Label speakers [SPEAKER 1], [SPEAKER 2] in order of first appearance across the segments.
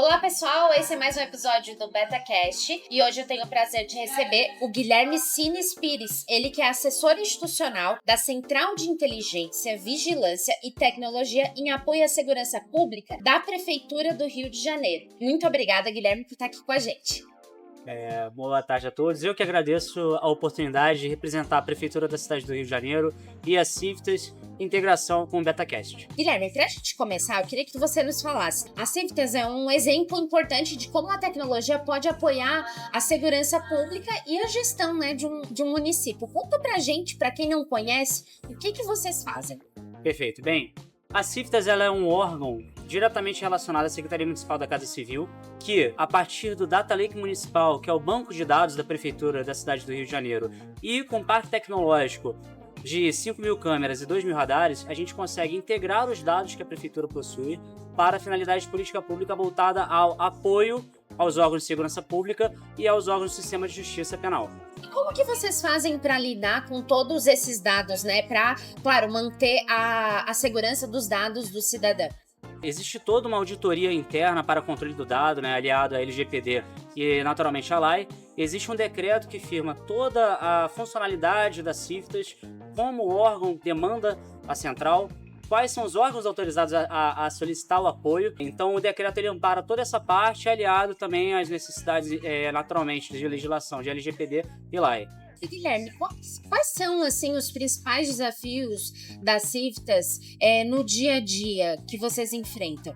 [SPEAKER 1] Olá pessoal, esse é mais um episódio do BetaCast e hoje eu tenho o prazer de receber o Guilherme Sines Pires, ele que é assessor institucional da Central de Inteligência, Vigilância e Tecnologia em Apoio à Segurança Pública da Prefeitura do Rio de Janeiro. Muito obrigada, Guilherme, por estar aqui com a gente.
[SPEAKER 2] Boa tarde a todos. Eu que agradeço a oportunidade de representar a Prefeitura da cidade do Rio de Janeiro e a Civitas em integração com o BetaCast.
[SPEAKER 1] Guilherme, para a gente começar, eu queria que você nos falasse. A Civitas é um exemplo importante de como a tecnologia pode apoiar a segurança pública e a gestão, de um município. Conta pra gente, para quem não conhece, o que vocês fazem.
[SPEAKER 2] Perfeito. Bem, a Civitas ela é um órgão diretamente relacionado à Secretaria Municipal da Casa Civil, que, a partir do Data Lake Municipal, que é o banco de dados da Prefeitura da cidade do Rio de Janeiro, e com parque tecnológico de 5.000 câmeras e 2.000 radares, a gente consegue integrar os dados que a Prefeitura possui para a finalidade de política pública voltada ao apoio aos órgãos de segurança pública e aos órgãos do sistema de justiça penal.
[SPEAKER 1] E como que vocês fazem para lidar com todos esses dados, para, claro, manter a segurança dos dados do cidadão?
[SPEAKER 2] Existe toda uma auditoria interna para controle do dado, aliado à LGPD e, naturalmente, à lei. Existe um decreto que firma toda a funcionalidade da Civitas, como o órgão demanda a central, quais são os órgãos autorizados a solicitar o apoio. Então, o decreto ele ampara toda essa parte, aliado também às necessidades, naturalmente, de legislação de LGPD e lei.
[SPEAKER 1] E Guilherme, quais são assim, os principais desafios da Civitas no dia a dia que vocês enfrentam?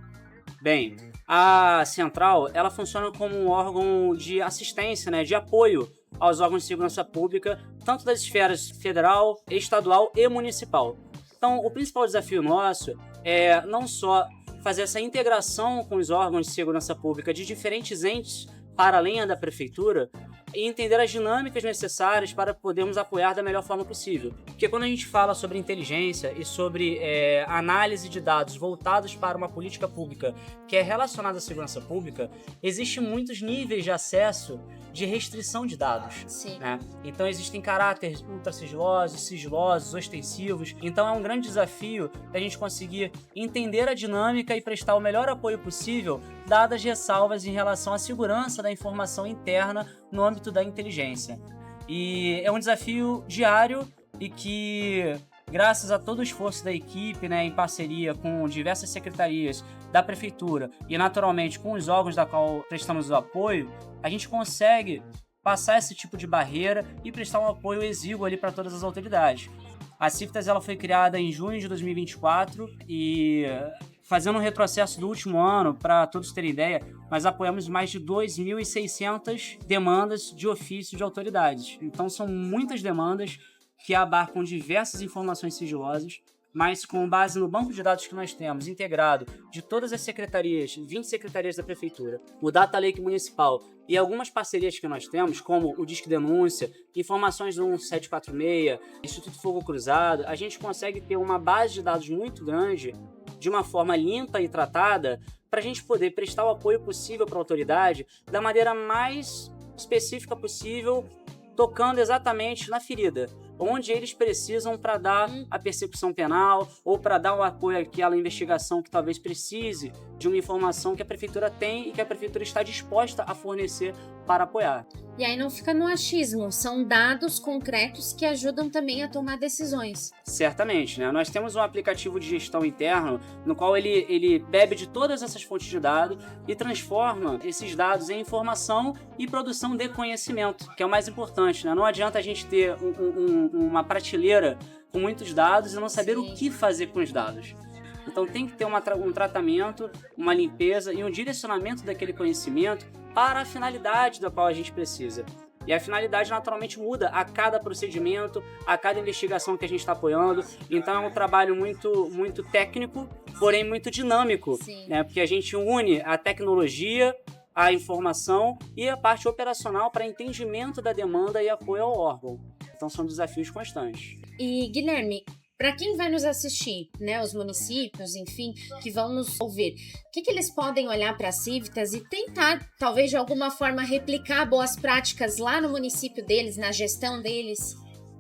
[SPEAKER 2] Bem, a central ela funciona como um órgão de assistência, de apoio aos órgãos de segurança pública, tanto das esferas federal, estadual e municipal. Então, o principal desafio nosso é não só fazer essa integração com os órgãos de segurança pública de diferentes entes para além da prefeitura, e entender as dinâmicas necessárias para podermos apoiar da melhor forma possível. Porque quando a gente fala sobre inteligência e sobre análise de dados voltados para uma política pública que é relacionada à segurança pública, existem muitos níveis de acesso de restrição de dados.
[SPEAKER 1] Sim.
[SPEAKER 2] Então existem caráteres ultra sigilosos, ostensivos. Então é um grande desafio a gente conseguir entender a dinâmica e prestar o melhor apoio possível, dadas ressalvas em relação à segurança da informação interna no âmbito da inteligência. E é um desafio diário e que, graças a todo o esforço da equipe, em parceria com diversas secretarias da prefeitura e naturalmente com os órgãos da qual prestamos o apoio, a gente consegue passar esse tipo de barreira e prestar um apoio exíguo ali para todas as autoridades. A Civitas ela foi criada em junho de 2024 e, fazendo um retrocesso do último ano, para todos terem ideia, nós apoiamos mais de 2.600 demandas de ofício de autoridades. Então são muitas demandas que abarcam diversas informações sigilosas, mas com base no banco de dados que nós temos integrado de todas as secretarias, 20 secretarias da prefeitura, o Data Lake Municipal e algumas parcerias que nós temos, como o Disque Denúncia, informações do 1746, Instituto Fogo Cruzado, a gente consegue ter uma base de dados muito grande, de uma forma limpa e tratada, para a gente poder prestar o apoio possível para a autoridade da maneira mais específica possível, tocando exatamente na ferida, onde eles precisam para dar a persecução penal ou para dar o apoio àquela investigação que talvez precise de uma informação que a prefeitura tem e que a prefeitura está disposta a fornecer para apoiar.
[SPEAKER 1] E aí não fica no achismo, são dados concretos que ajudam também a tomar decisões.
[SPEAKER 2] Certamente, Nós temos um aplicativo de gestão interno no qual ele bebe de todas essas fontes de dados e transforma esses dados em informação e produção de conhecimento, que é o mais importante, Não adianta a gente ter uma prateleira com muitos dados e não saber o que fazer com os dados. Então tem que ter um tratamento, uma limpeza e um direcionamento daquele conhecimento para a finalidade da qual a gente precisa. E a finalidade naturalmente muda a cada procedimento, a cada investigação que a gente está apoiando. Então é um trabalho muito, muito técnico, porém muito dinâmico, Porque a gente une a tecnologia, a informação e a parte operacional para entendimento da demanda e apoio ao órgão. Então são desafios constantes.
[SPEAKER 1] E Guilherme, para quem vai nos assistir, os municípios, enfim, que vão nos ouvir, o que eles podem olhar para a Civitas e tentar, talvez de alguma forma, replicar boas práticas lá no município deles, na gestão deles?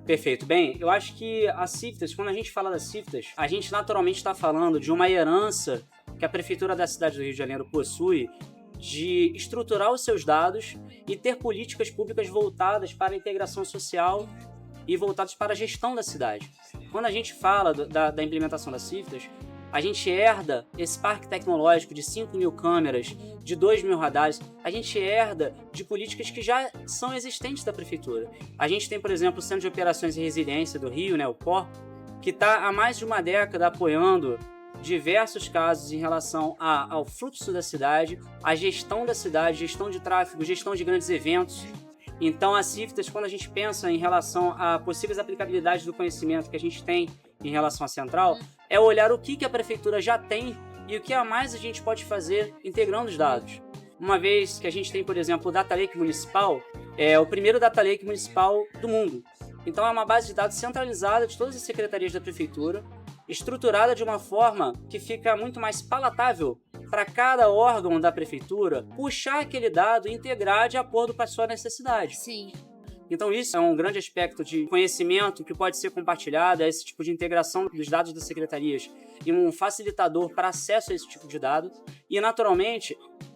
[SPEAKER 2] Perfeito. Bem, eu acho que a Civitas, quando a gente fala da Civitas, a gente naturalmente está falando de uma herança que a Prefeitura da cidade do Rio de Janeiro possui de estruturar os seus dados e ter políticas públicas voltadas para a integração social e voltadas para a gestão da cidade. Quando a gente fala da implementação da Ciftas, a gente herda esse parque tecnológico de 5.000 câmeras, de 2.000 radares, a gente herda de políticas que já são existentes da prefeitura. A gente tem, por exemplo, o Centro de Operações e Resiliência do Rio, né, o COR, que está há mais de uma década apoiando diversos casos em relação ao fluxo da cidade, à gestão da cidade, gestão de tráfego, gestão de grandes eventos. Então, a Ciftas, quando a gente pensa em relação a possíveis aplicabilidades do conhecimento que a gente tem em relação à central, é olhar o que a prefeitura já tem e o que a mais a gente pode fazer integrando os dados. Uma vez que a gente tem, por exemplo, o Data Lake Municipal, é o primeiro Data Lake Municipal do mundo. Então, é uma base de dados centralizada de todas as secretarias da prefeitura, estruturada de uma forma que fica muito mais palatável para cada órgão da prefeitura puxar aquele dado e integrar de acordo com a sua necessidade.
[SPEAKER 1] Sim.
[SPEAKER 2] Então isso é um grande aspecto de conhecimento que pode ser compartilhado, é esse tipo de integração dos dados das secretarias e um facilitador para acesso a esse tipo de dado e, naturalmente,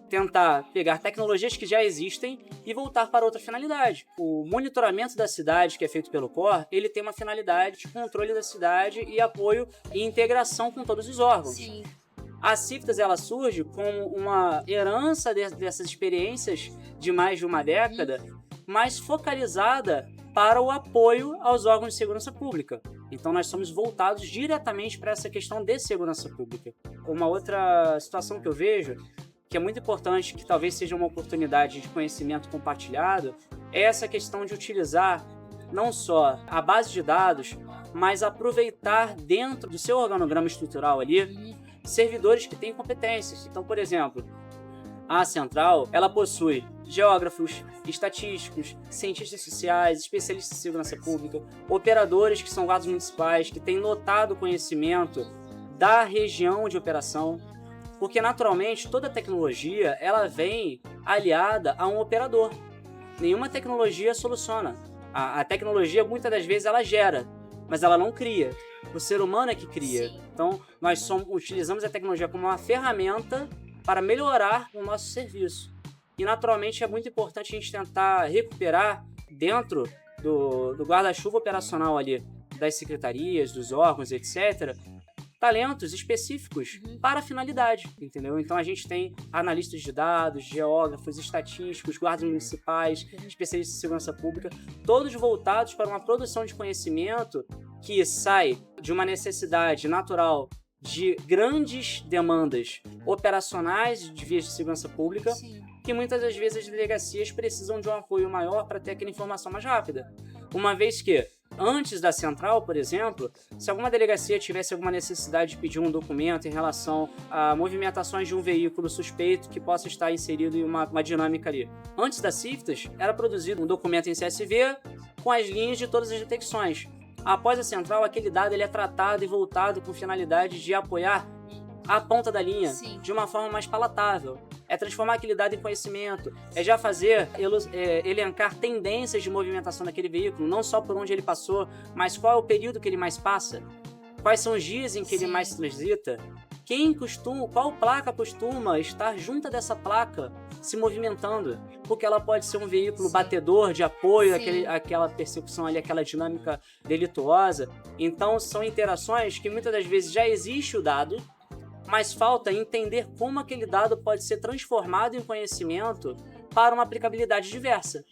[SPEAKER 2] tentar pegar tecnologias que já existem e voltar para outra finalidade. O monitoramento da cidade, que é feito pelo COR, ele tem uma finalidade de controle da cidade e apoio e integração com todos os órgãos.
[SPEAKER 1] Sim.
[SPEAKER 2] A Ciftas, ela surge como uma herança dessas experiências de mais de uma década, mais focalizada para o apoio aos órgãos de segurança pública. Então, nós somos voltados diretamente para essa questão de segurança pública. Uma outra situação que eu vejo, que é muito importante, que talvez seja uma oportunidade de conhecimento compartilhado, é essa questão de utilizar não só a base de dados, mas aproveitar dentro do seu organograma estrutural ali, servidores que têm competências. Então, por exemplo, a central, ela possui geógrafos, estatísticos, cientistas sociais, especialistas em segurança pública, operadores que são guardas municipais, que têm notado conhecimento da região de operação, porque naturalmente toda tecnologia ela vem aliada a um operador. Nenhuma tecnologia soluciona. A tecnologia muitas das vezes ela gera, mas ela não cria. O ser humano é que cria.
[SPEAKER 1] Sim.
[SPEAKER 2] Então nós utilizamos a tecnologia como uma ferramenta para melhorar o nosso serviço. E naturalmente é muito importante a gente tentar recuperar dentro do guarda-chuva operacional ali, das secretarias, dos órgãos, etc., talentos específicos para a finalidade, entendeu? Então a gente tem analistas de dados, geógrafos, estatísticos, guardas municipais, especialistas em segurança pública, todos voltados para uma produção de conhecimento que sai de uma necessidade natural de grandes demandas operacionais de vias de segurança pública,
[SPEAKER 1] Sim.
[SPEAKER 2] que muitas das vezes as delegacias precisam de um apoio maior para ter aquela informação mais rápida. Uma vez que, antes da central, por exemplo, se alguma delegacia tivesse alguma necessidade de pedir um documento em relação a movimentações de um veículo suspeito que possa estar inserido em uma dinâmica ali. Antes da Ciftas, era produzido um documento em CSV com as linhas de todas as detecções. Após a central, aquele dado ele é tratado e voltado com finalidade de apoiar a ponta da linha.
[SPEAKER 1] Sim.
[SPEAKER 2] De uma forma mais palatável. É transformar aquele dado em conhecimento, é já fazer, elencar tendências de movimentação daquele veículo, não só por onde ele passou, mas qual é o período que ele mais passa, quais são os dias em que ele
[SPEAKER 1] Sim.
[SPEAKER 2] mais transita, qual placa costuma estar junto dessa placa se movimentando, porque ela pode ser um veículo
[SPEAKER 1] Sim.
[SPEAKER 2] batedor de apoio
[SPEAKER 1] Sim.
[SPEAKER 2] àquela persecução ali, aquela dinâmica delituosa. Então são interações que muitas das vezes já existe o dado, mas falta entender como aquele dado pode ser transformado em conhecimento para uma aplicabilidade diversa.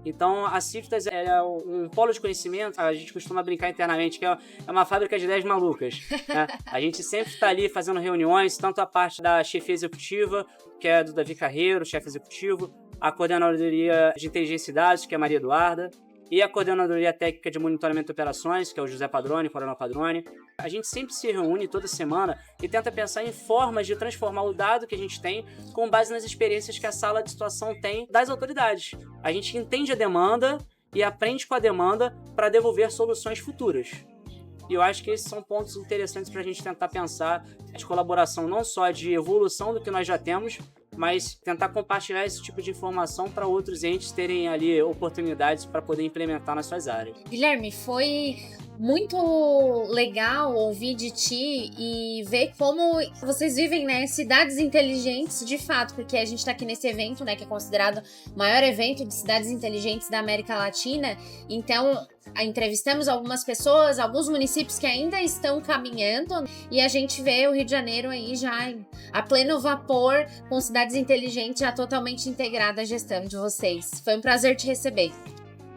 [SPEAKER 2] Então, a Ciftas é um polo de conhecimento, a gente costuma brincar internamente, que é uma fábrica de ideias malucas. Né? A gente sempre está ali fazendo reuniões, tanto a parte da chefia executiva, que é do Davi Carreiro, chefe executivo, a coordenadoria de inteligência e dados, que é a Maria Eduarda, e a coordenadoria técnica de monitoramento de operações, que é o José Padrone, Coronel Padrone. A gente sempre se reúne toda semana e tenta pensar em formas de transformar o dado que a gente tem com base nas experiências que a sala de situação tem das autoridades. A gente entende a demanda e aprende com a demanda para devolver soluções futuras. E eu acho que esses são pontos interessantes para a gente tentar pensar de colaboração não só de evolução do que nós já temos, mas tentar compartilhar esse tipo de informação para outros entes terem ali oportunidades para poder implementar nas suas áreas.
[SPEAKER 1] Guilherme, foi muito legal ouvir de ti e ver como vocês vivem, né, cidades inteligentes de fato, porque a gente tá aqui nesse evento, né, que é considerado o maior evento de cidades inteligentes da América Latina. Então, entrevistamos algumas pessoas, alguns municípios que ainda estão caminhando, e a gente vê o Rio de Janeiro aí já a pleno vapor, com cidades inteligentes já totalmente integrada à gestão de vocês. Foi um prazer te receber.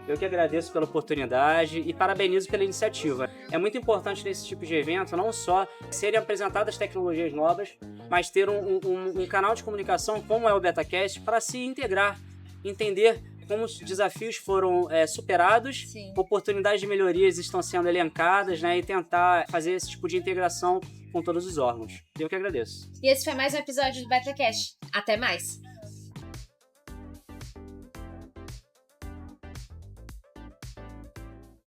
[SPEAKER 2] Eu que agradeço pela oportunidade e parabenizo pela iniciativa. É muito importante nesse tipo de evento não só serem apresentadas tecnologias novas, mas ter um canal de comunicação como é o BetaCast para se integrar, entender como os desafios foram superados,
[SPEAKER 1] Sim.
[SPEAKER 2] Oportunidades de melhorias estão sendo elencadas, né, e tentar fazer esse tipo de integração com todos os órgãos. Eu que agradeço.
[SPEAKER 1] E esse foi mais um episódio do BetaCast. Até mais!